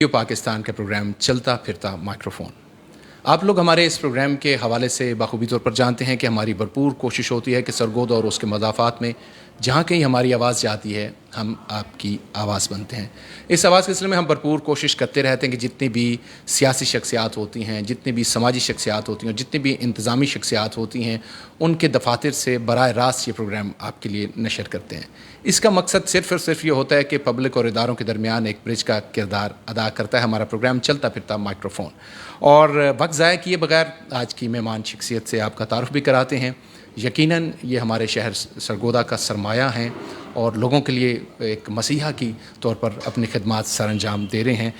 Radio Pakistan کا programme چلتا پھرتا مائکروفون. آپ لوگ ہمارے اس پروگرام کے حوالے سے بخوبی طور پر جانتے ہیں کہ ہماری بھرپور کوشش ہوتی ہے کہ سرگود اور اس کے مضافات میں جہاں کہیں ہماری آواز جاتی ہے ہم آپ کی آواز بنتے ہیں. اس آواز کے سلسلے میں ہم بھرپور کوشش کرتے رہتے ہیں کہ جتنی بھی سیاسی شخصیات ہوتی ہیں، جتنی بھی سماجی شخصیات ہوتی ہیں اور جتنی بھی انتظامی شخصیات ہوتی ہیں ان کے دفاتر سے براہ راست یہ پروگرام آپ کے لیے نشر کرتے ہیں. اس کا مقصد صرف اور صرف یہ ہوتا ہے کہ پبلک اور اداروں کے درمیان ایک برج کا کردار ادا کرتا ہے ہمارا پروگرام چلتا پھرتا مائکروفون. اور وقت ضائع کیے بغیر آج کی مہمان شخصیت سے آپ کا تعارف بھی کراتے ہیں. یقیناً یہ ہمارے شہر سرگودا کا سرمایہ ہیں اور لوگوں کے لیے ایک مسیحا کی طور پر اپنی خدمات سر انجام دے رہے ہیں.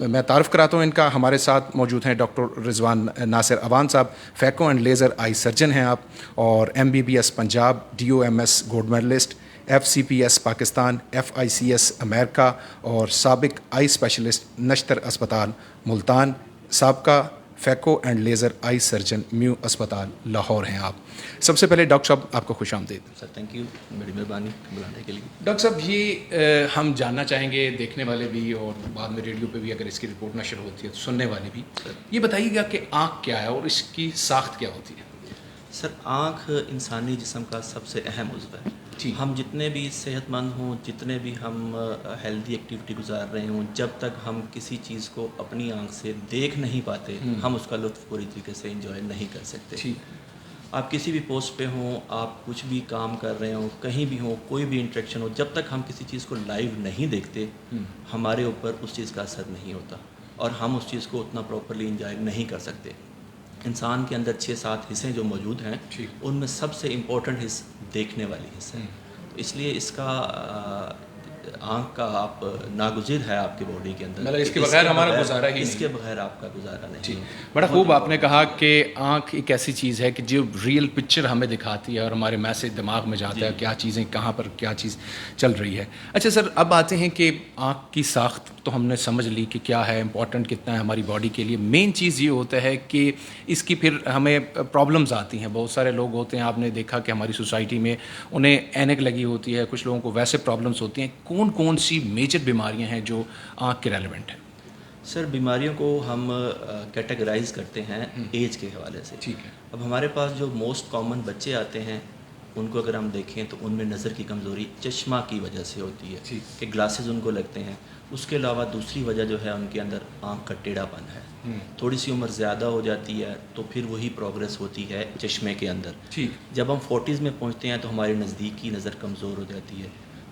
میں تعارف کراتا ہوں ان کا. ہمارے ساتھ موجود ہیں ڈاکٹر رضوان ناصر اوان صاحب، phaco and laser eye surgeon ہیں آپ، اور MBBS Punjab, DOMS gold medalist, FCPS Pakistan, FICS امریکہ اور سابق آئی اسپیشلسٹ نشتر اسپتال ملتان، سابقہ phaco and laser eye surgeon Mayo اسپتال لاہور ہیں آپ. سب سے پہلے ڈاکٹر صاحب آپ کو خوش آمدید. سر تھینک یو، بڑی مہربانی بلانے کے لیے. ڈاکٹر صاحب یہ ہم جاننا چاہیں گے، دیکھنے والے بھی اور بعد میں ریڈیو پہ بھی اگر اس کی رپورٹ نشر ہوتی ہے تو سننے والے بھی، یہ بتائیے گا کہ آنکھ کیا ہے اور اس کی ساخت کیا ہوتی ہے؟ سر آنکھ انسانی جسم کا سب سے اہم عضو ہے. ہم جتنے بھی صحت مند ہوں، جتنے بھی ہم ہیلدی ایکٹیویٹی گزار رہے ہوں، جب تک ہم کسی چیز کو اپنی آنکھ سے دیکھ نہیں پاتے ہم اس کا لطف پوری طریقے سے انجوائے نہیں کر سکتے. آپ کسی بھی پوسٹ پہ ہوں، آپ کچھ بھی کام کر رہے ہوں، کہیں بھی ہوں، کوئی بھی انٹریکشن ہو، جب تک ہم کسی چیز کو لائیو نہیں دیکھتے ہمارے اوپر اس چیز کا اثر نہیں ہوتا اور ہم اس چیز کو اتنا پراپرلی انجوائے نہیں کر سکتے. انسان کے اندر 6-7 حصے جو موجود ہیں ان میں سب سے امپورٹنٹ حصہ دیکھنے والی حصہ ہے. تو اس لیے اس کا آنکھ کا آپ ناگزیر ہے آپ کی باڈی کے اندر. مطلب اس کے بغیر ہمارا گزارا ہی نہیں، اس کے بغیر آپ کا گزارا نہیں. بڑا خوب آپ نے کہا کہ آنکھ ایک ایسی چیز ہے کہ جو ریئل پکچر ہمیں دکھاتی ہے اور ہمارے میسج دماغ میں جاتا ہے کیا چیزیں کہاں پر کیا چیز چل رہی ہے. اچھا سر، اب آتے ہیں کہ آنکھ کی ساخت تو ہم نے سمجھ لی کہ کیا ہے، امپورٹنٹ کتنا ہے ہماری باڈی کے لیے. مین چیز یہ ہوتا ہے کہ اس کی پھر ہمیں پرابلمز آتی ہیں. بہت سارے لوگ ہوتے ہیں، آپ نے دیکھا کہ ہماری سوسائٹی میں انہیں اینک لگی ہوتی ہے، کچھ لوگوں کو ویسے پرابلمز ہوتی ہیں. کون کون سی میجر بیماریاں ہیں جو آنکھ کے ریلیونٹ ہیں؟ سر بیماریوں کو ہم کیٹیگرائز کرتے ہیں ایج کے حوالے سے. ٹھیک ہے. اب ہمارے پاس جو موسٹ کامن بچے آتے ہیں ان کو اگر ہم دیکھیں تو ان میں نظر کی کمزوری چشمہ کی وجہ سے ہوتی ہے کہ گلاسز ان کو لگتے ہیں. اس کے علاوہ دوسری وجہ جو ہے ان کے اندر آنکھ کا ٹیڑھا پن ہے. تھوڑی سی عمر زیادہ ہو جاتی ہے تو پھر وہی پروگرس ہوتی ہے چشمے کے اندر. جب ہم 40s میں پہنچتے ہیں تو ہماری نزدیکی نظر کمزور ہو جاتی ہے.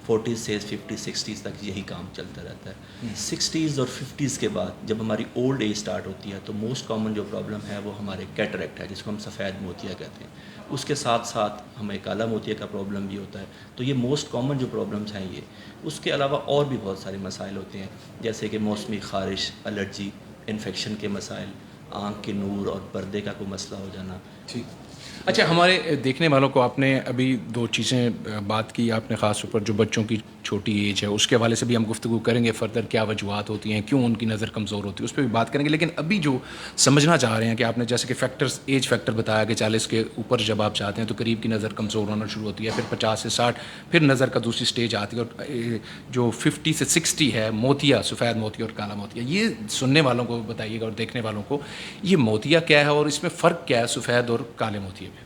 40s سے 50s 60s تک یہی کام چلتا رہتا ہے. 60s اور 50s کے بعد جب ہماری اولڈ ایج سٹارٹ ہوتی ہے تو موسٹ کامن جو پرابلم ہے وہ ہمارے کیٹریکٹ ہے، جس کو ہم سفید موتیا کہتے ہیں. اس کے ساتھ ساتھ ہمیں کالا موتیا کا پرابلم بھی ہوتا ہے. تو یہ موسٹ کامن جو پرابلمس ہیں یہ. اس کے علاوہ اور بھی بہت سارے مسائل ہوتے ہیں جیسے کہ موسمی خارش، الرجی، انفیکشن کے مسائل، آنکھ کے نور اور پردے کا کوئی مسئلہ ہو جانا. اچھا، ہمارے دیکھنے والوں کو آپ نے ابھی 2 چیزیں بات کی آپ نے، خاص طور پر جو بچوں کی چھوٹی ایج ہے اس کے حوالے سے بھی ہم گفتگو کریں گے. فردر کیا وجوہات ہوتی ہیں، کیوں ان کی نظر کمزور ہوتی ہے، اس پہ بھی بات کریں گے. لیکن ابھی جو سمجھنا چاہ رہے ہیں کہ آپ نے جیسے کہ فیکٹرز، ایج فیکٹر بتایا کہ 40 کے اوپر جب آپ جاتے ہیں تو قریب کی نظر کمزور ہونا شروع ہوتی ہے، پھر 50 سے 60 پھر نظر کا دوسری سٹیج آتی ہے، اور جو 50 سے 60 ہے موتیا، سفید موتیا اور کالا موتیا. یہ سننے والوں کو بتائیے گا اور دیکھنے والوں کو یہ موتیا کیا ہے اور اس میں فرق کیا ہے سفید اور کالے موتیا میں؟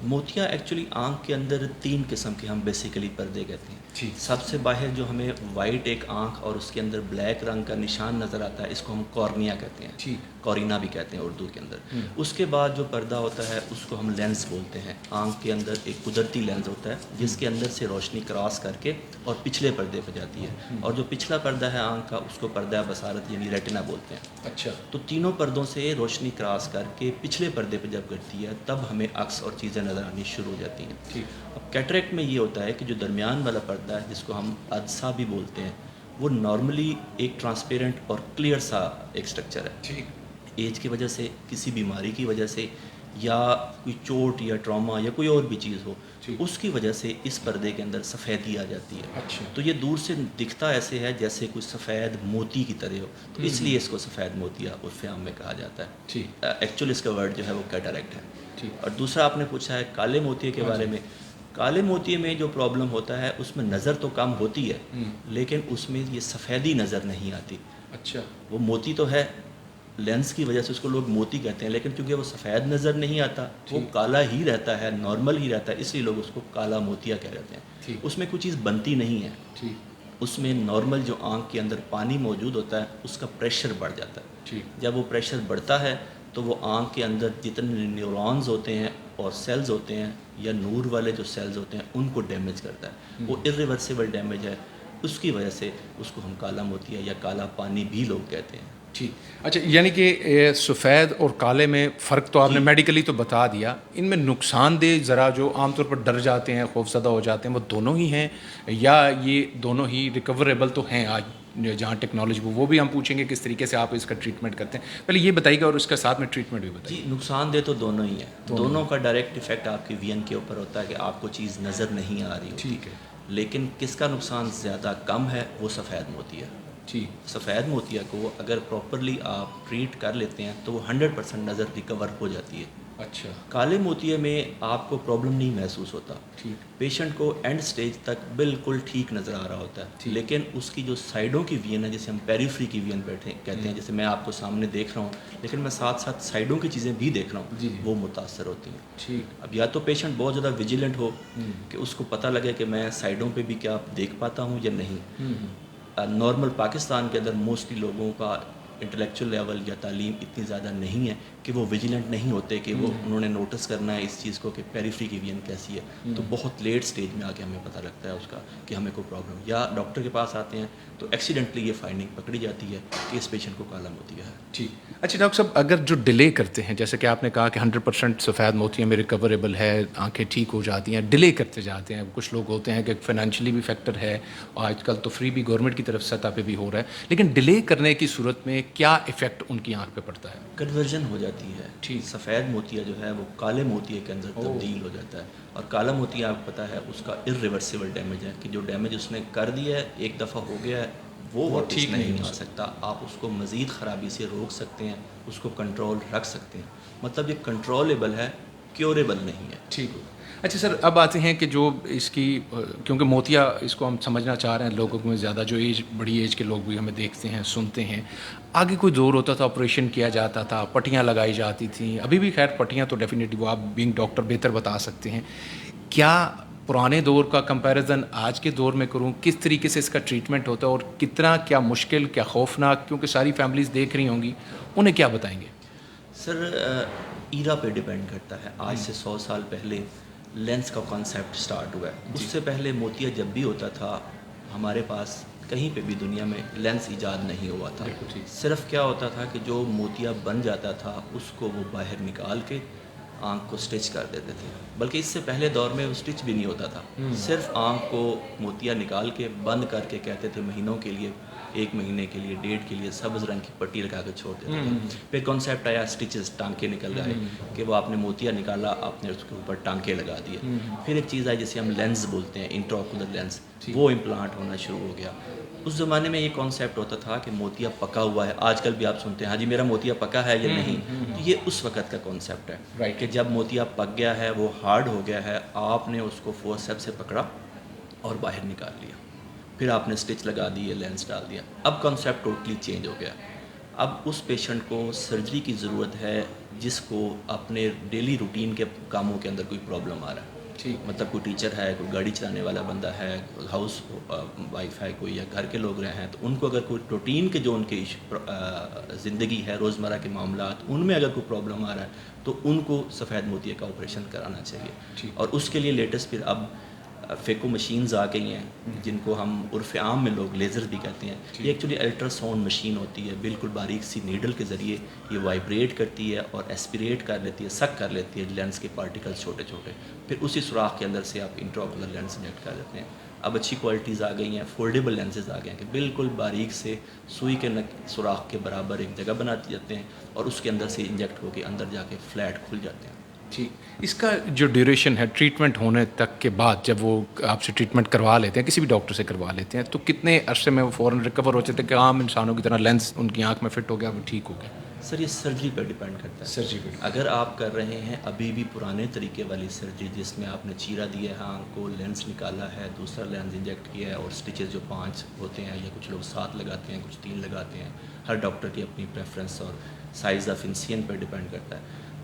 موتیا ایکچولی آنکھ کے اندر 3 قسم کے ہم بیسیکلی پردے کہتے ہیں. سب سے باہر جو ہمیں وائٹ ایک آنکھ اور اس کے اندر بلیک رنگ کا نشان نظر آتا ہے اس کو ہم کارنیا کہتے ہیں. کورینا بھی کہتے ہیں اردو کے اندر. اس کے بعد جو پردہ ہوتا ہے اس کو ہم لینس بولتے ہیں. آنکھ کے اندر ایک قدرتی لینس ہوتا ہے جس کے اندر سے روشنی کراس کر کے اور پچھلے پردے پہ جاتی ہے، اور جو پچھلا پردہ ہے آنکھ کا اس کو پردہ بصارت یعنی ریٹنا بولتے ہیں. اچھا. تو تینوں پردوں سے روشنی کراس کر کے پچھلے پردے پہ جب گرتی ہے تب ہمیں عکس اور چیزیں نظر آنی شروع ہو جاتی ہیں. اب کیٹریکٹ میں یہ ہوتا ہے کہ جو درمیان والا پردہ ہے جس کو ہم عدسہ بھی بولتے ہیں وہ نارملی ایک ٹرانسپیرنٹ اور کلیئر سا ایک سٹرکچر ہے. ایج کی وجہ سے، کسی بیماری کی وجہ سے، یا کوئی چوٹ یا ٹراما یا کوئی اور بھی چیز ہو اس کی وجہ سے اس پردے کے اندر سفیدی آ جاتی ہے. تو یہ دور سے دکھتا ایسے ہے جیسے کوئی سفید موتی کی طرح ہو، تو اس لیے اس کو سفید موتیا عرف عام میں کہا جاتا ہے. ایکچولی اس کا ورڈ جو ہے وہ کیٹریکٹ ہے. اور دوسرا آپ نے پوچھا ہے کالے موتیے کے بارے میں. کالے موتیے میں جو پرابلم ہوتا ہے اس میں نظر تو کم ہوتی ہے لیکن اس میں یہ سفیدی نظر نہیں آتی. اچھا وہ موتی تو ہے، لینس کی وجہ سے اس کو لوگ موتی کہتے ہیں، لیکن چونکہ وہ سفید نظر نہیں آتا، وہ کالا ہی رہتا ہے، نارمل ہی رہتا ہے، اس لیے لوگ اس کو کالا موتیا کہہ رہتے ہیں۔ اس میں کوئی چیز بنتی نہیں ہے، اس میں نارمل جو آنکھ کے اندر پانی موجود ہوتا ہے اس کا پریشر بڑھ جاتا ہے۔ جب وہ پریشر بڑھتا ہے تو وہ آنکھ کے اندر جتنے نیورونز ہوتے ہیں اور سیلز ہوتے ہیں یا نور والے جو سیلز ہوتے ہیں ان کو ڈیمیج کرتا ہے، وہ ارریورسیبل ڈیمیج ہے، اس کی وجہ سے اس کو ہم کالا موتیا یا کالا پانی بھی لوگ کہتے ہیں۔ ٹھیک، اچھا، یعنی کہ سفید اور کالے میں فرق تو آپ نے میڈیکلی تو بتا دیا، ان میں نقصان دہ ذرا جو عام طور پر ڈر جاتے ہیں، خوف زدہ ہو جاتے ہیں، وہ دونوں ہی ہیں یا یہ دونوں ہی ریکوریبل تو ہیں آج جہاں ٹیکنالوجی وہ بھی ہم پوچھیں گے کس طریقے سے آپ اس کا ٹریٹمنٹ کرتے ہیں، پہلے یہ بتائیے گا اور اس کے ساتھ میں ٹریٹمنٹ بھی بتائیے۔ جی، نقصان دہ تو دونوں ہی ہیں، دونوں کا ڈائریکٹ ایفیکٹ آپ کی وین کے اوپر ہوتا ہے کہ آپ کو چیز نظر نہیں آ رہی ہوتی، ٹھیک ہے، لیکن کس کا نقصان زیادہ کم ہے وہ سفید موتی ہے۔ سفید موتیا کو اگر پراپرلی آپ ٹریٹ کر لیتے ہیں تو وہ 100% نظر ریکور ہو جاتی ہے۔ اچھا، کالے موتیے میں آپ کو پرابلم نہیں محسوس ہوتا، پیشنٹ کو اینڈ سٹیج تک بالکل ٹھیک نظر آ رہا ہوتا ہے، لیکن اس کی جو سائڈوں کی وین ہے جسے ہم پیریفری کی وین بیٹھے کہتے ہیں، جیسے میں آپ کو سامنے دیکھ رہا ہوں لیکن میں ساتھ ساتھ سائڈوں کی چیزیں بھی دیکھ رہا ہوں، وہ متاثر ہوتی ہیں۔ اب یا تو پیشنٹ بہت زیادہ ویجیلنٹ ہو کہ اس کو پتہ لگے کہ میں سائڈوں پہ بھی کیا دیکھ پاتا ہوں یا نہیں۔ نارمل پاکستان کے اندر موسٹلی لوگوں کا انٹلیکچوئل لیول یا تعلیم اتنی زیادہ نہیں ہے کہ وہ ویجیلنٹ نہیں ہوتے کہ وہ انہوں نے نوٹس کرنا ہے اس چیز کو کہ پیریفری کی وین کیسی ہے، تو بہت لیٹ سٹیج میں آ کے ہمیں پتہ لگتا ہے اس کا کہ ہمیں کوئی پرابلم، یا ڈاکٹر کے پاس آتے ہیں تو ایکسیڈنٹلی یہ فائنڈنگ پکڑی جاتی ہے کہ اس پیشنٹ کو کالا موتیا ہے۔ ٹھیک، اچھا ڈاکٹر صاحب، اگر جو ڈیلے کرتے ہیں جیسے کہ آپ نے کہا کہ 100% سفید موتیا میں ریکوریبل ہے، آنکھیں ٹھیک ہو جاتی ہیں، ڈیلے کرتے جاتے ہیں، کچھ لوگ ہوتے ہیں کہ فائنینشلی بھی فیکٹر ہے اور آج کل تو فری بھی گورنمنٹ کی طرف سطح پہ بھی ہو رہا ہے، لیکن ڈیلے کرنے کی صورت میں کیا ایفیکٹ ان کی آنکھ پہ پڑتا ہے؟ کنورژن ہو جاتی ہے، سفید موتیا جو ہے وہ کالے موتیے کے اندر تبدیل ہو جاتا ہے، اور کالا موتیا آپ کو پتہ ہے اس کا ارریورسیبل ڈیمیج ہے کہ جو ڈیمیج اس نے کر دیا ہے، ایک دفعہ ہو گیا ہے، وہ واپس نہیں آ سکتا، آپ اس کو مزید خرابی سے روک سکتے ہیں، اس کو کنٹرول رکھ سکتے ہیں، مطلب یہ کنٹرولیبل ہے، کیوریبل نہیں ہے۔ ٹھیک ہو، اچھا سر، اب آتے ہیں کہ جو اس کی کیونکہ موتیا اس کو ہم سمجھنا چاہ رہے ہیں لوگوں میں زیادہ، جو بڑی ایج کے لوگ بھی ہمیں دیکھتے ہیں سنتے ہیں، آگے کوئی دور ہوتا تھا، آپریشن کیا جاتا تھا، پٹیاں لگائی جاتی تھیں، ابھی بھی خیر پٹیاں تو ڈیفینیٹلی وہ آپ بینگ ڈاکٹر بہتر بتا سکتے ہیں، کیا پرانے دور کا کمپیریزن آج کے دور میں کروں، کس طریقے سے اس کا ٹریٹمنٹ ہوتا ہے اور کتنا کیا مشکل، کیا خوفناک، کیونکہ ساری فیملیز دیکھ رہی ہوں گی، انہیں کیا بتائیں گے؟ سر، ایرا پہ ڈیپینڈ کرتا ہے، آج سے 100 سال پہلے لینس کا کانسیپٹ سٹارٹ ہوا ہے، اس سے پہلے موتیا جب بھی ہوتا تھا ہمارے پاس کہیں پہ بھی دنیا میں لینس ایجاد نہیں ہوا تھا، صرف کیا ہوتا تھا کہ جو موتیا بن جاتا تھا اس کو وہ باہر نکال کے آنکھ کو سٹچ کر دیتے تھے، بلکہ اس سے پہلے دور میں وہ سٹچ بھی نہیں ہوتا تھا، صرف آنکھ کو موتیا نکال کے بند کر کے کہتے تھے مہینوں کے لیے، 1 مہینے کے لیے، 1.5 کے لیے سبز رنگ کی پٹی لگا کے چھوڑ دیتے تھے۔ پھر کانسیپٹ آیا سٹیچز، ٹانکے نکل گئے کہ وہ آپ نے موتیا نکالا، آپ نے اس کے اوپر ٹانکے لگا دیے۔ پھر ایک چیز آئی جسے ہم لینس بولتے ہیں، انٹراکولر لینس، وہ امپلانٹ ہونا شروع ہو گیا۔ اس زمانے میں یہ کانسیپٹ ہوتا تھا کہ موتیا پکا ہوا ہے، آج کل بھی آپ سنتے ہیں ہاں جی میرا موتیا پکا ہے یا نہیں، تو یہ اس وقت کا کانسیپٹ ہے کہ جب موتیا پک گیا ہے، وہ ہارڈ ہو گیا ہے، آپ نے اس کو فورسیپ سے پکڑا اور باہر نکال لیا، پھر آپ نے سٹچ لگا دی، لینس ڈال دیا۔ اب کانسیپٹ ٹوٹلی چینج ہو گیا، اب اس پیشنٹ کو سرجری کی ضرورت ہے جس کو اپنے ڈیلی روٹین کے کاموں کے اندر کوئی پرابلم آ رہا ہے، مطلب کوئی ٹیچر ہے، کوئی گاڑی چلانے والا بندہ ہے، ہاؤس وائف ہے کوئی، یا گھر کے لوگ رہے ہیں، تو ان کو اگر کوئی روٹین کے جو ان کی زندگی ہے، روزمرہ کے معاملات، ان میں اگر کوئی پرابلم آ رہا ہے تو ان کو سفید موتیا کا آپریشن کرانا چاہیے، اور اس کے لیے لیٹسٹ پھر اب فیکو مشینز آ گئی ہیں جن کو ہم عرف عام میں لوگ لیزر بھی کہتے ہیں، یہ ایکچولی الٹرا ساؤنڈ مشین ہوتی ہے، بالکل باریک سی نیڈل کے ذریعے یہ وائبریٹ کرتی ہے اور ایسپریٹ کر لیتی ہے، سک کر لیتی ہے لینس کے پارٹیکلز چھوٹے چھوٹے، پھر اسی سوراخ کے اندر سے آپ انٹراکولر لینس انجیکٹ کر دیتے ہیں۔ اب اچھی کوالٹیز آ گئی ہیں، فولڈیبل لینسز آ گئے ہیں کہ بالکل باریک سے سوئی کے سوراخ کے برابر ایک جگہ بناتی جاتے ہیں اور اس کے اندر سے انجیکٹ ہو کے اندر جا کے فلیٹ کھل جاتے ہیں۔ ٹھیک، اس کا جو ڈیوریشن ہے ٹریٹمنٹ ہونے تک کے بعد، جب وہ آپ سے ٹریٹمنٹ کروا لیتے ہیں، کسی بھی ڈاکٹر سے کروا لیتے ہیں، تو کتنے عرصے میں وہ فوراً ریکور ہو جاتے ہیں کہ عام انسانوں کی طرح لینس ان کی آنکھ میں فٹ ہو گیا، وہ ٹھیک ہو گیا؟ سر یہ سرجری پر ڈیپینڈ کرتا ہے. سرجری پہ اگر آپ کر رہے ہیں ابھی بھی پرانے طریقے والی سرجری جس میں آپ نے چیرا دیا ہے آنکھ کو, لینس نکالا ہے, دوسرا لینس انجیکٹ کیا ہے اور سٹیچز جو 5 ہوتے ہیں یا کچھ لوگ 7 لگاتے ہیں, کچھ 3 لگاتے ہیں, ہر ڈاکٹر کی اپنی پریفرنس اور سائز آف انسین پر ڈیپینڈ کرتا ہے,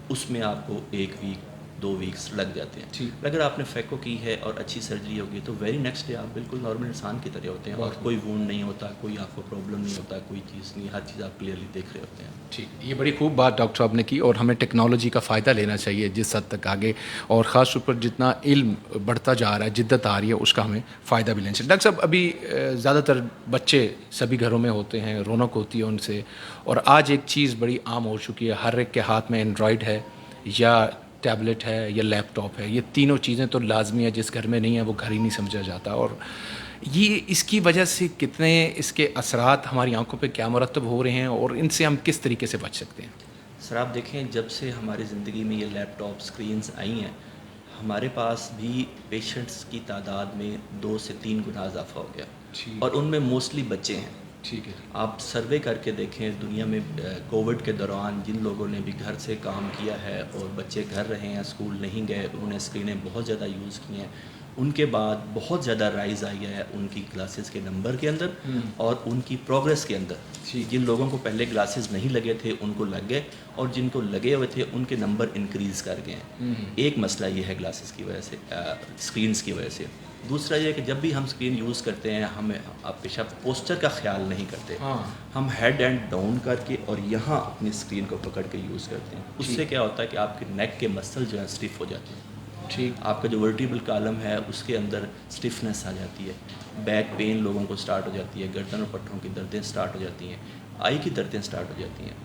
اس میں آپ کو 1 ویک 2 ویکس لگ جاتے ہیں. ٹھیک. اگر آپ نے فیکو کی ہے اور اچھی سرجری ہوگی تو ویری نیکسٹ ڈے آپ بالکل نارمل انسان کی طرح ہوتے ہیں اور کوئی وونڈ نہیں ہوتا, کوئی آپ کو پرابلم نہیں ہوتا, کوئی چیز نہیں, ہر چیز آپ کلیئرلی دیکھ رہے ہوتے ہیں. ٹھیک, یہ بڑی خوب بات ڈاکٹر صاحب نے کی, اور ہمیں ٹیکنالوجی کا فائدہ لینا چاہیے جس حد تک آگے, اور خاص طور پر جتنا علم بڑھتا جا رہا ہے, جدت آ رہی ہے, اس کا ہمیں فائدہ بھی لینا چاہیے. ڈاکٹر صاحب ابھی زیادہ تر بچے سبھی گھروں میں ہوتے ہیں, رونق ہوتی ہے ان سے, اور آج ایک چیز بڑی عام ہو چکی ہے, ہر ایک کے ہاتھ میں اینڈرائڈ ہے یا ٹیبلٹ ہے یا لیپ ٹاپ ہے. یہ تینوں چیزیں تو لازمی ہے, جس گھر میں نہیں ہے وہ گھر ہی نہیں سمجھا جاتا. اور یہ اس کی وجہ سے کتنے اس کے اثرات ہماری آنکھوں پہ کیا مرتب ہو رہے ہیں, اور ان سے ہم کس طریقے سے بچ سکتے ہیں؟ سر آپ دیکھیں جب سے ہماری زندگی میں یہ لیپ ٹاپ اسکرینز آئی ہیں, ہمارے پاس بھی پیشنٹس کی تعداد میں 2 سے 3 گنا اضافہ ہو گیا, اور ان میں موسٹلی بچے ہیں. ٹھیک ہے. آپ سروے کر کے دیکھیں دنیا میں کووڈ کے دوران جن لوگوں نے بھی گھر سے کام کیا ہے اور بچے گھر رہے ہیں, اسکول نہیں گئے, انہوں نے اسکرینیں بہت زیادہ یوز کی ہیں, ان کے بعد بہت زیادہ رائز آئی ہے ان کی کلاسز کے نمبر کے اندر اور ان کی پروگرس کے اندر. جن لوگوں کو پہلے گلاسز نہیں لگے تھے ان کو لگ گئے, اور جن کو لگے ہوئے تھے ان کے نمبر انکریز کر گئے ہیں. ایک مسئلہ یہ ہے گلاسز کی وجہ سے, اسکرینز کی وجہ سے. دوسرا یہ کہ جب بھی ہم اسکرین یوز کرتے ہیں ہمیں آپ پیشہ پوسچر کا خیال نہیں کرتے. ہم ہیڈ اینڈ ڈاؤن کر کے اور یہاں اپنی اسکرین کو پکڑ کے یوز کرتے ہیں. اس سے کیا ہوتا ہے کہ آپ کے نیک کے مسل جو ہیں اسٹیف ہو جاتے ہیں. ٹھیک. آپ کا جو ورٹیبل کالم ہے اس کے اندر اسٹفنس آ جاتی ہے, بیک پین لوگوں کو سٹارٹ ہو جاتی ہے, گردن اور پٹھوں کی دردیں سٹارٹ ہو جاتی ہیں, آئی کی دردیں سٹارٹ ہو جاتی ہیں.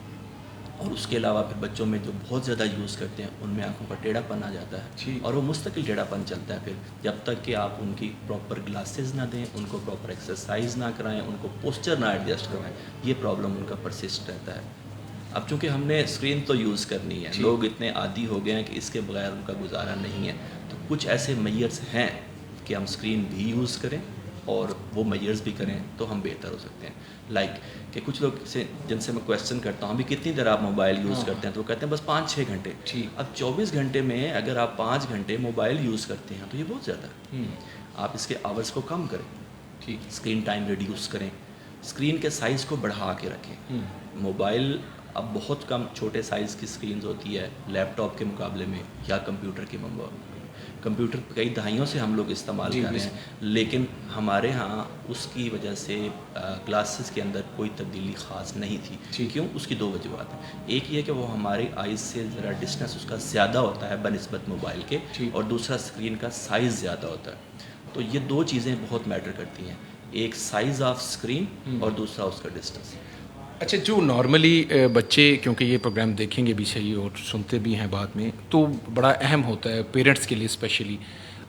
اور اس کے علاوہ پھر بچوں میں جو بہت زیادہ یوز کرتے ہیں ان میں آنکھوں کا ٹیڑھا پن آ جاتا ہے, اور وہ مستقل ٹیڑھا پن چلتا ہے پھر جب تک کہ آپ ان کی پراپر گلاسز نہ دیں, ان کو پراپر ایکسرسائز نہ کرائیں, ان کو پوسچر نہ ایڈجسٹ کروائیں. یہ پرابلم ان کا پرسسٹ رہتا ہے. اب چونکہ ہم نے اسکرین تو یوز کرنی ہے, لوگ اتنے عادی ہو گئے ہیں کہ اس کے بغیر ان کا گزارا نہیں ہے, تو کچھ ایسے میئرز ہیں کہ ہم اسکرین بھی یوز کریں اور وہ میئرز بھی کریں تو ہم بہتر ہو سکتے ہیں. لائک کہ کچھ لوگ سے جن سے میں کویشچن کرتا ہوں ابھی کتنی دیر آپ موبائل یوز کرتے ہیں, تو وہ کہتے ہیں بس 5-6 گھنٹے. اب 24 گھنٹے میں اگر آپ 5 گھنٹے موبائل یوز کرتے ہیں تو یہ بہت زیادہ ہے. آپ اس کے آورس کو کم کریں, ٹھیک, اسکرین ٹائم ریڈیوس کریں, اسکرین کے سائز کو بڑھا کے رکھیں. موبائل اب بہت کم چھوٹے سائز کی اسکرینز ہوتی ہے لیپ ٹاپ کے مقابلے میں یا کمپیوٹر کے مقابلے میں. کمپیوٹر کئی دہائیوں سے ہم لوگ استعمال کر رہے ہیں, لیکن ہمارے ہاں اس کی وجہ سے گلاسز کے اندر کوئی تبدیلی خاص نہیں تھی. کیوں؟ اس کی 2 وجوہات ہیں. ایک یہ کہ وہ ہماری آئیز سے ذرا ڈسٹینس اس کا زیادہ ہوتا ہے بنسبت موبائل کے, اور دوسرا اسکرین کا سائز زیادہ ہوتا ہے. تو یہ 2 چیزیں بہت میٹر کرتی ہیں, ایک سائز آف اسکرین اور دوسرا اس کا ڈسٹینس. اچھا, جو نارملی بچے کیونکہ یہ پروگرام دیکھیں گے بھی صحیح اور سنتے بھی ہیں بعد میں, تو بڑا اہم ہوتا ہے پیرنٹس کے لیے اسپیشلی.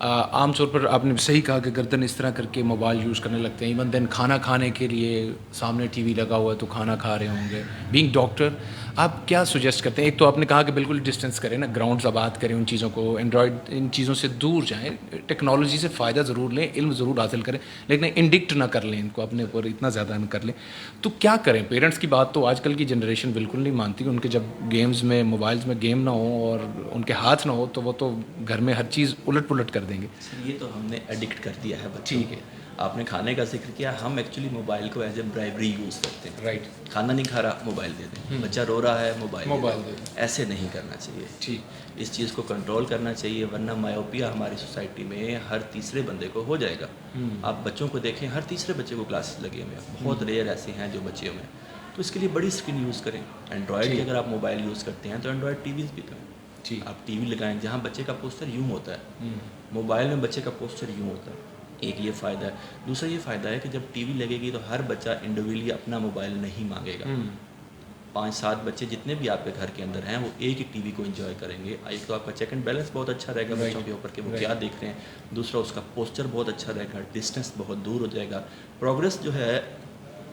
عام طور پر آپ نے صحیح کہا کہ گردن اس طرح کر کے موبائل یوز کرنے لگتے ہیں. ایون دین کھانا کھانے کے لیے سامنے ٹی وی لگا ہوا ہے تو کھانا کھا رہے ہوں گے. بینگ ڈاکٹر آپ کیا سجیسٹ کرتے ہیں؟ ایک تو آپ نے کہا کہ بالکل ڈسٹینس کریں نا, گراؤنڈز آباد کریں ان چیزوں کو, اینڈرائڈ ان چیزوں سے دور جائیں, ٹیکنالوجی سے فائدہ ضرور لیں, علم ضرور حاصل کریں, لیکن انڈکٹ نہ کر لیں ان کو, اپنے اوپر اتنا زیادہ نہ کر لیں. تو کیا کریں؟ پیرنٹس کی بات تو آج کل کی جنریشن بالکل نہیں مانتی. ان کے جب گیمز میں موبائلز میں گیم نہ ہوں اور ان کے ہاتھ نہ ہو تو وہ تو گھر میں ہر چیز الٹ پلٹ کر دیں گے. یہ تو ہم نے ایڈکٹ کر دیا ہے بچوں. ٹھیک ہے, آپ نے کھانے کا ذکر کیا, ہم ایکچولی موبائل کو ایز اے برائبری یوز کرتے ہیں. رائٹ, کھانا نہیں کھا رہا موبائل دے دیں, بچہ رو رہا ہے موبائل دے دیں. ایسے نہیں کرنا چاہیے. ٹھیک, اس چیز کو کنٹرول کرنا چاہیے, ورنہ مایوپیا ہماری سوسائٹی میں ہر تیسرے بندے کو ہو جائے گا. آپ بچوں کو دیکھیں, ہر تیسرے بچے کو گلاسز لگے ہوئے ہیں, بہت ریئر ایسے ہیں جو بچے میں. تو اس کے لیے بڑی اسکرین یوز کریں. اینڈرائڈ کی اگر آپ موبائل یوز کرتے ہیں تو اینڈرائڈ ٹی ویز بھی کریں. آپ ٹی وی لگائیں جہاں بچے کا پوسچر یوں ہوتا ہے, موبائل میں بچے کا پوسچر یوں ہوتا ہے. ایک یہ فائدہ ہے. دوسرا یہ فائدہ ہے کہ جب ٹی وی لگے گی تو ہر بچہ انڈیویجولی اپنا موبائل نہیں مانگے گا. 5-7 بچے جتنے بھی آپ کے گھر کے اندر ہیں وہ ایک ہی ٹی وی کو انجوائے کریں گے. ایک تو آپ کا چیک اینڈ بیلنس بہت اچھا رہے گا بچوں کے اوپر کہ وہ کیا دیکھ رہے ہیں. دوسرا اس کا پوسچر بہت اچھا رہے گا, ڈسٹینس بہت دور ہو جائے گا. پروگرس جو ہے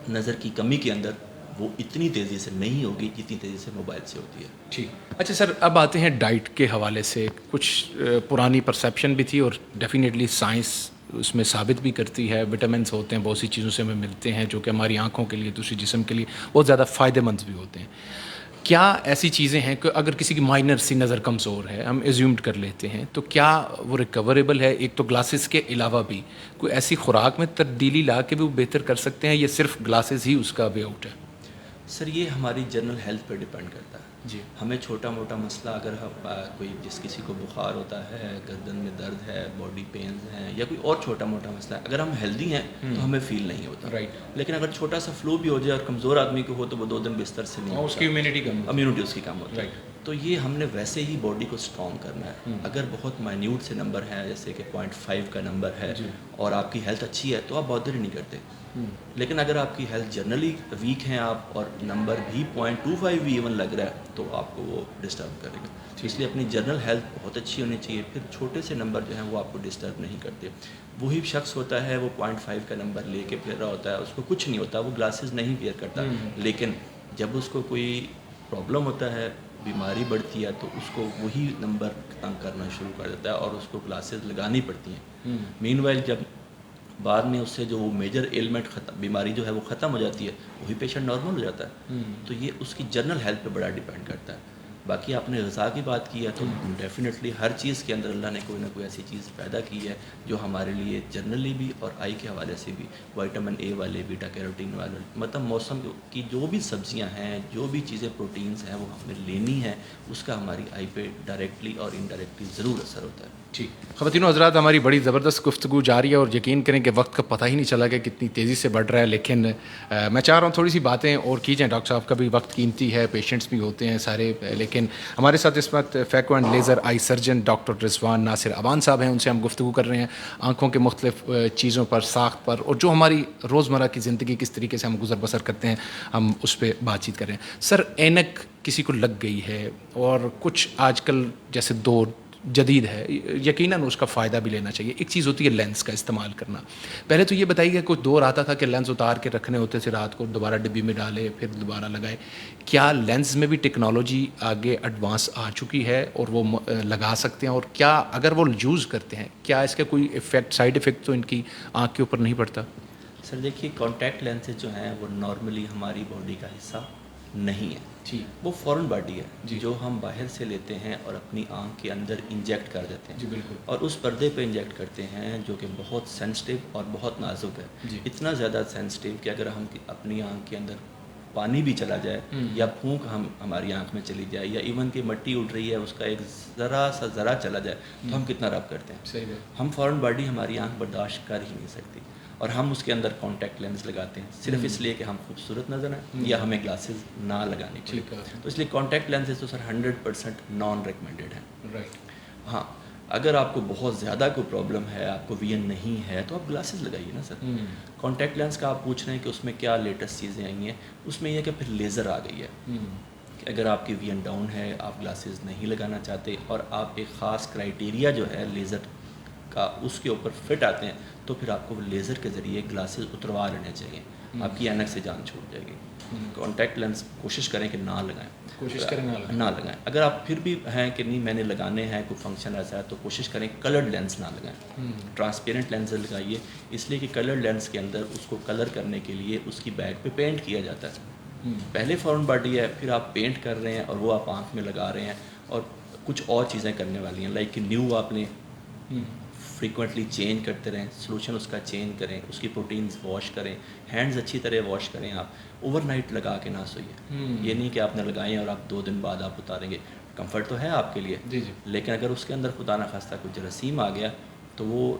نظر کی کمی کے اندر وہ اتنی تیزی سے نہیں ہوگی جتنی تیزی سے موبائل سے ہوتی ہے. ٹھیک. اچھا سر, اب آتے ہیں ڈائٹ کے حوالے سے. کچھ پرانی پرسیپشن بھی تھی اور ڈیفینیٹلی سائنس اس میں ثابت بھی کرتی ہے. وٹامنس ہوتے ہیں, بہت سی چیزوں سے ہمیں ملتے ہیں جو کہ ہماری آنکھوں کے لیے, دوسری جسم کے لیے بہت زیادہ فائدہ مند بھی ہوتے ہیں. کیا ایسی چیزیں ہیں کہ اگر کسی کی مائنر سی نظر کمزور ہے، ہم ایزیومڈ کر لیتے ہیں، تو کیا وہ ریکوریبل ہے؟ ایک تو گلاسز کے علاوہ بھی کوئی ایسی خوراک میں تبدیلی لا کے بھی وہ بہتر کر سکتے ہیں، یا صرف گلاسز ہی اس کا وے آؤٹ ہے؟ سر یہ ہماری جنرل ہیلتھ پہ ڈپینڈ کرتا ہے. جی. ہمیں چھوٹا موٹا مسئلہ اگر کوئی کسی کو بخار ہوتا ہے، گردن میں درد ہے، باڈی پینز ہیں، یا کوئی اور چھوٹا موٹا مسئلہ ہے، اگر ہم ہیلدی ہیں تو ہمیں فیل نہیں ہوتا. رائٹ. لیکن اگر چھوٹا سا فلو بھی ہو جائے اور کمزور آدمی کو ہو تو وہ 2 دن بستر سے نہیں، اس کی امیونٹی اس کی کم ہوتی ہے. رائٹ. تو یہ ہم نے ویسے ہی باڈی کو اسٹرانگ کرنا ہے. اگر بہت مائنیوٹ سے نمبر ہے، جیسے کہ 0.5 کا نمبر ہے اور آپ کی ہیلتھ اچھی ہے تو آپ بہت دیر نہیں کرتے. لیکن اگر آپ کی ہیلتھ جنرلی ویک ہیں آپ اور نمبر بھی 0.25 بھی ایون لگ رہا ہے تو آپ کو وہ ڈسٹرب کرے گا. اس لیے اپنی جنرل ہیلتھ بہت اچھی ہونی چاہیے. پھر چھوٹے سے نمبر جو ہیں وہ آپ کو ڈسٹرب نہیں کرتے. وہی شخص ہوتا ہے وہ 0.5 کا نمبر لے کے پھر رہا ہوتا ہے، اس کو کچھ نہیں ہوتا، وہ گلاسز نہیں ویئر کرتا. لیکن جب اس کو کوئی پرابلم ہوتا ہے، بیماری بڑھتی ہے، تو اس کو وہی نمبر تنگ کرنا شروع کر دیتا ہے اور اس کو گلاسز لگانی پڑتی ہیں. مین وائل جب بعد میں اس سے جو وہ میجر ایلمنٹ بیماری جو ہے وہ ختم ہو جاتی ہے، وہی پیشنٹ نارمل ہو جاتا ہے. تو یہ اس کی جنرل ہیلتھ پہ بڑا ڈیپینڈ کرتا ہے. باقی آپ نے غذا کی بات کی ہے تو ڈیفینیٹلی ہر چیز کے اندر اللہ نے کوئی نہ کوئی ایسی چیز پیدا کی ہے جو ہمارے لیے جنرلی بھی اور آئی کے حوالے سے بھی، وائٹامن اے والے، بیٹا کیروٹین والے، مطلب موسم کی جو بھی سبزیاں ہیں، جو بھی چیزیں پروٹینز ہیں وہ ہمیں لینی ہیں، اس کا ہماری آئی پہ ڈائریکٹلی اور انڈائریکٹلی ضرور اثر ہوتا ہے. ٹھیک. خواتین و حضرات، ہماری بڑی زبردست گفتگو جاری ہے اور یقین کریں کہ وقت کا پتہ ہی نہیں چلا کہ کتنی تیزی سے بڑھ رہا ہے. لیکن میں چاہ رہا ہوں تھوڑی سی باتیں اور کی جائیں. ڈاکٹر صاحب کا بھی وقت قیمتی ہے، پیشنٹس بھی ہوتے ہیں سارے. لیکن ہمارے ساتھ اس وقت phaco and laser eye surgeon doctor Rizwan Nasir Awan sahib ہیں. ان سے ہم گفتگو کر رہے ہیں آنکھوں کے مختلف چیزوں پر، ساخت پر، اور جو ہماری روزمرہ کی زندگی کس طریقے سے ہم گزر بسر کرتے ہیں، ہم اس پہ بات چیت کر رہے ہیں. سر، اینک کسی کو لگ گئی ہے اور کچھ آج کل جیسے دور جدید ہے، یقیناً اس کا فائدہ بھی لینا چاہیے. ایک چیز ہوتی ہے لینس کا استعمال کرنا. پہلے تو یہ بتائیے کہ کچھ دور آتا تھا کہ لینس اتار کے رکھنے ہوتے تھے، رات کو دوبارہ ڈبی میں ڈالے پھر دوبارہ لگائے. کیا لینس میں بھی ٹیکنالوجی آگے ایڈوانس آ چکی ہے اور وہ لگا سکتے ہیں؟ اور کیا اگر وہ یوز کرتے ہیں کیا اس کا کوئی افیکٹ، سائڈ افیکٹ تو ان کی آنکھ کے اوپر نہیں پڑتا؟ سر دیکھیے، کانٹیکٹ لینسز جو ہیں وہ نارملی ہماری باڈی کا حصہ نہیں ہے. وہ فورن باڈی ہے جو ہم باہر سے لیتے ہیں اور اپنی آنکھ کے اندر انجیکٹ کر دیتے ہیں. بالکل. اور اس پردے پہ انجیکٹ کرتے ہیں جو کہ بہت سینسٹیو اور بہت نازک ہے. اتنا زیادہ سینسٹیو کہ اگر ہم اپنی آنکھ کے اندر پانی بھی چلا جائے یا پھونک ہماری آنکھ میں چلی جائے یا ایون کہ مٹی اڑ رہی ہے اس کا ایک ذرا چلا جائے تو ہم کتنا رب کرتے ہیں. صحیح بات. ہم فورن باڈی ہماری آنکھ برداشت کر ہی نہیں سکتی اور ہم اس کے اندر کانٹیکٹ لینس لگاتے ہیں صرف اس لیے کہ ہم خوبصورت نظر آئیں یا ہمیں گلاسز نہ لگانی پڑے. تو اس لیے کانٹیکٹ لینسز تو سر 100% نان ریکمینڈیڈ ہیں. رائٹ. ہاں، اگر آپ کو بہت زیادہ کوئی پرابلم ہے، آپ کو وی این نہیں ہے، تو آپ گلاسز لگائیے نا سر. کانٹیکٹ لینس کا آپ پوچھ رہے ہیں کہ اس میں کیا لیٹسٹ چیزیں آئی ہیں. اس میں یہ کہ پھر لیزر آ گئی ہے کہ اگر آپ کی وی این ڈاؤن ہے، آپ گلاسز نہیں لگانا چاہتے اور آپ ایک خاص کرائیٹیریا جو ہے لیزر کا اس کے اوپر فٹ آتے ہیں تو پھر آپ کو لیزر کے ذریعے گلاسز اتروا لینے چاہیے. آپ کی اینک سے جان چھوٹ جائے گی. کانٹیکٹ لینس کوشش کریں کہ نہ لگائیں، نہ لگائیں. اگر آپ پھر بھی ہیں کہ نہیں میں نے لگانے ہیں، کوئی فنکشن ایسا ہے، تو کوشش کریں کلرڈ لینس نہ لگائیں. ٹرانسپیرنٹ لینس لگائیے، اس لیے کہ کلرڈ لینس کے اندر اس کو کلر کرنے کے لیے اس کی بیک پہ پینٹ کیا جاتا ہے. پہلے فورن باڈی ہے، پھر آپ پینٹ کر رہے ہیں اور وہ آپ آنکھ میں لگا رہے ہیں اور کچھ اور چیزیں کرنے والی ہیں لائک کہ نیو آپ نے فریکوینٹلی چینج کرتے رہیں، سلوشن اس کا چینج کریں، اس کی پروٹینز واش کریں، ہینڈز اچھی طرح واش کریں. آپ اوور نائٹ لگا کے نہ سوئیے. یہ نہیں کہ آپ نے لگائیں اور آپ 2 دن بعد آپ اتاریں گے. کمفرٹ تو ہے آپ کے لیے، لیکن اگر اس کے اندر خدا نخواستہ کوئی جراثیم آ گیا تو وہ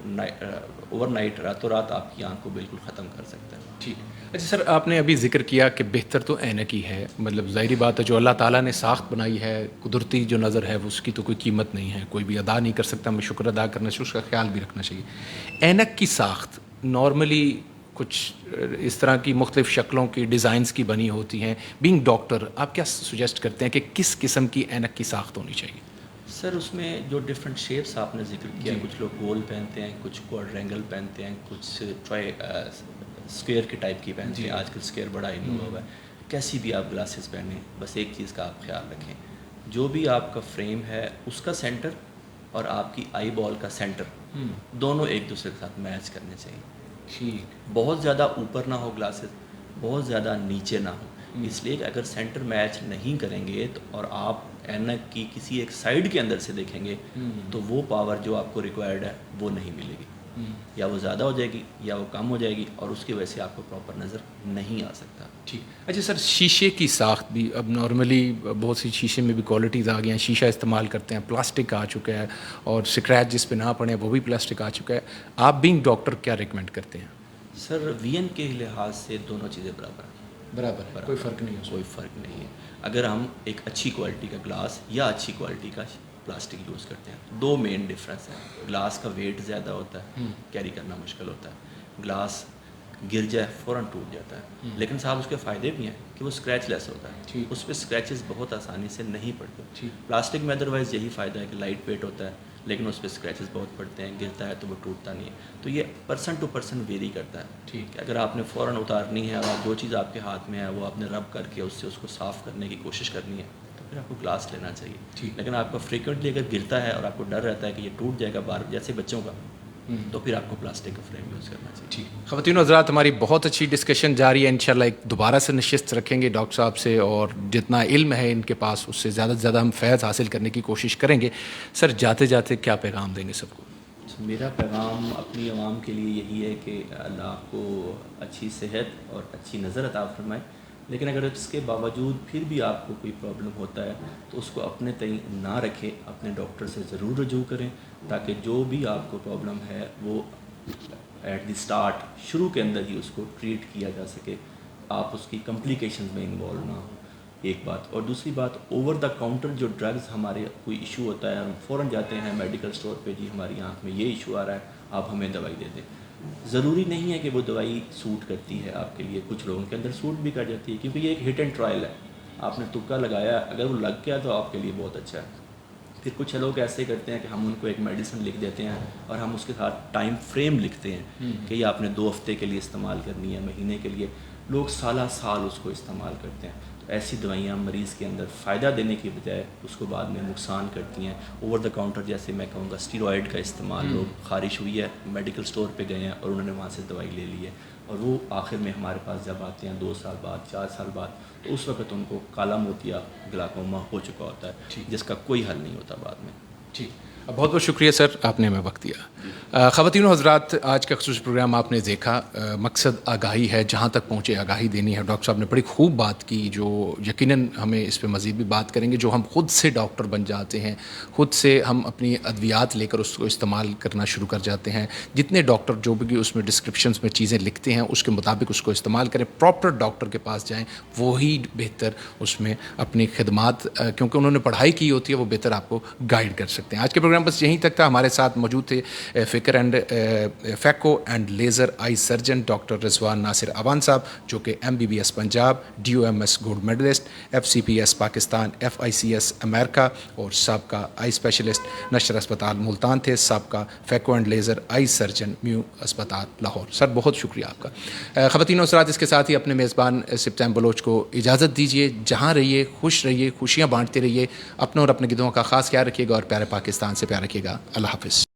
اوور نائٹ راتوں رات آپ کی آنکھ کو بالکل ختم کر سکتا ہے. ٹھیک. اچھا سر، آپ نے ابھی ذکر کیا کہ بہتر تو اینک ہی ہے. مطلب ظاہری بات ہے جو اللہ تعالیٰ نے ساخت بنائی ہے، قدرتی جو نظر ہے اس کی تو کوئی قیمت نہیں ہے، کوئی بھی ادا نہیں کر سکتا. ہمیں شکر ادا کرنا چاہیے، اس کا خیال بھی رکھنا چاہیے. اینک کی ساخت نارملی کچھ اس طرح کی مختلف شکلوں کی، ڈیزائنز کی بنی ہوتی ہیں. بینگ ڈاکٹر، آپ کیا سجیسٹ کرتے ہیں کہ کس قسم کی اینک کی ساخت ہونی چاہیے؟ سر اس میں جو ڈفرینٹ شیپس آپ نے ذکر کیا، کچھ لوگ گول پہنتے ہیں، کچھ کوڈرینگل پہنتے ہیں، کچھ اسکوئر کے ٹائپ کی پہنتے ہیں. آج کل اسکوئر بڑا ہی ہوا ہے. کیسی بھی آپ گلاسز پہنیں، بس ایک چیز کا آپ خیال رکھیں، جو بھی آپ کا فریم ہے اس کا سینٹر اور آپ کی آئی بال کا سینٹر دونوں ایک دوسرے کے ساتھ میچ کرنے چاہیے. ٹھیک. بہت زیادہ اوپر نہ ہو گلاسز، بہت زیادہ نیچے نہ ہو. اس لیے کہ اگر سینٹر میچ نہیں کریں گے تو اور آپ اینک کی کسی ایک سائڈ کے اندر سے دیکھیں گے تو وہ پاور جو آپ کو ریکوائرڈ ہے وہ نہیں ملے گی، یا وہ زیادہ ہو جائے گی یا وہ کم ہو جائے گی، اور اس کی وجہ سے آپ کو پراپر نظر نہیں آ سکتا. ٹھیک. اچھا سر، شیشے کی ساخت بھی اب نارملی بہت سی شیشے میں بھی کوالٹیز آ گئی ہیں، شیشہ استعمال کرتے ہیں، پلاسٹک آ چکا ہے، اور اسکریچ جس پہ نہ پڑے وہ بھی پلاسٹک آ چکا ہے. آپ بینگ ڈاکٹر کیا ریکمینڈ کرتے ہیں؟ سر وی این کے لحاظ سے دونوں چیزیں برابر ہیں. برابر، کوئی فرق نہیں ہے. کوئی فرق نہیں ہے. اگر ہم ایک اچھی کوالٹی کا گلاس یا اچھی کوالٹی کا پلاسٹک یوز کرتے ہیں، دو مین ڈفرینس ہیں. گلاس کا ویٹ زیادہ ہوتا ہے، کیری کرنا مشکل ہوتا ہے. گلاس گر جائے فوراً ٹوٹ جاتا ہے، لیکن صاحب اس کے فائدے بھی ہیں کہ وہ اسکریچ لیس ہوتا ہے، اس پہ اسکریچز بہت آسانی سے نہیں پڑتے. پلاسٹک میں ادروائز یہی فائدہ ہے کہ لائٹ ویٹ ہوتا ہے، لیکن اس پہ اسکریچز بہت پڑتے ہیں، گرتا ہے تو وہ ٹوٹتا نہیں ہے. تو یہ پرسن ٹو پرسن ویری کرتا ہے کہ اگر آپ نے فوراً اتارنی ہے اور جو چیز آپ کے ہاتھ میں ہے وہ آپ نے رب کر کے اس کو صاف کرنے کی کوشش کرنی ہے تو پھر آپ کو گلاس لینا چاہیے. لیکن آپ کا فریکوینٹلی اگر گرتا ہے اور آپ کو ڈر رہتا ہے کہ یہ ٹوٹ جائے گا بار جیسے بچوں کا، تو پھر آپ کو پلاسٹک کا فریم یوز کرنا چاہیے. خواتین و حضرات، ہماری بہت اچھی ڈسکشن جاری ہے. انشاءاللہ ایک دوبارہ سے نشست رکھیں گے ڈاکٹر صاحب سے، اور جتنا علم ہے ان کے پاس اس سے زیادہ سے زیادہ ہم فیض حاصل کرنے کی کوشش کریں گے. سر جاتے جاتے کیا پیغام دیں گے سب کو؟ میرا پیغام اپنی عوام کے لیے یہی ہے کہ اللہ آپ کو اچھی صحت اور اچھی نظر عطا فرمائے، لیکن اگر اس کے باوجود پھر بھی آپ کو کوئی پرابلم ہوتا ہے تو اس کو اپنے تئیں نہ رکھیں، اپنے ڈاکٹر سے ضرور رجوع کریں تاکہ جو بھی آپ کو پرابلم ہے وہ ایٹ دی اسٹارٹ، شروع کے اندر ہی اس کو ٹریٹ کیا جا سکے، آپ اس کی کمپلیکیشنز میں انوالو نہ ہوں. ایک بات. اور دوسری بات، اوور دا کاؤنٹر جو ڈرگز ہمارے کوئی ایشو ہوتا ہے ہم فوراً جاتے ہیں میڈیکل اسٹور پہ، جی ہماری آنکھ میں یہ ایشو آ رہا ہے آپ ہمیں دوائی دے دیں. ضروری نہیں ہے کہ وہ دوائی سوٹ کرتی ہے آپ کے لیے، کچھ لوگوں کے اندر سوٹ بھی کر جاتی ہے کیونکہ یہ ایک ہٹ اینڈ ٹرائل ہے. آپ نے تکا لگایا، اگر وہ لگ گیا تو آپ کے لیے بہت اچھا ہے. پھر کچھ لوگ ایسے کرتے ہیں کہ ہم ان کو ایک میڈیسن لکھ دیتے ہیں اور ہم اس کے ساتھ ٹائم فریم لکھتے ہیں کہ یہ آپ نے 2 ہفتے کے لیے استعمال کرنی ہے، مہینے کے لیے. لوگ سالہ سال اس کو استعمال کرتے ہیں. تو ایسی دوائیاں مریض کے اندر فائدہ دینے کی بجائے اس کو بعد میں نقصان کرتی ہیں. اوور دا کاؤنٹر جیسے میں کہوں گا اسٹیرائڈ کا استعمال، لوگ خارش ہوئی ہے میڈیکل اسٹور پہ گئے ہیں اور انہوں نے وہاں سے دوائی لے لی ہے، اور وہ آخر میں ہمارے پاس جب آتے ہیں 2 سال بعد 4 سال بعد تو اس وقت ان کو کالا موتیا گلاکوما ہو چکا ہوتا ہے جس کا کوئی حل نہیں ہوتا بعد میں. ٹھیک، بہت بہت شکریہ سر، آپ نے ہمیں وقت دیا. خواتین و حضرات، آج کا خصوصی پروگرام آپ نے دیکھا. مقصد آگاہی ہے، جہاں تک پہنچے آگاہی دینی ہے. ڈاکٹر صاحب نے بڑی خوب بات کی جو یقیناً ہمیں اس پہ مزید بھی بات کریں گے. جو ہم خود سے ڈاکٹر بن جاتے ہیں، خود سے ہم اپنی ادویات لے کر اس کو استعمال کرنا شروع کر جاتے ہیں. جتنے ڈاکٹر جو بھی اس میں ڈسکرپشنز میں چیزیں لکھتے ہیں اس کے مطابق اس کو استعمال کریں. پراپر ڈاکٹر کے پاس جائیں، وہی بہتر اس میں اپنی خدمات، کیونکہ انہوں نے پڑھائی کی ہوتی ہے، وہ بہتر آپ کو گائیڈ کر سکتے ہیں. آج کے پروگرام بس یہیں تک تھا. ہمارے ساتھ موجود تھے phaco and laser eye surgeon doctor Rizwan Nasir Awan sahib, جو کہ MBBS Punjab, DOMS gold medalist, FCPS Pakistan, FICS امریکہ اور سابقہ آئی اسپیشلسٹ نشر اسپتال ملتان تھے، سابقہ phaco and laser eye surgeon Mayo اسپتال لاہور. سر بہت شکریہ آپ کا. خواتین و حضرات، اس کے ساتھ ہی اپنے میزبان سبطین بلوچ کو اجازت دیجیے. جہاں رہیے خوش رہیے، خوشیاں بانٹتے رہیے، اپنوں اور اپنے گدوں کا خاص خیال رکھیے گا اور پیارے پاکستان سے پیار رکھیے گا. اللہ حافظ.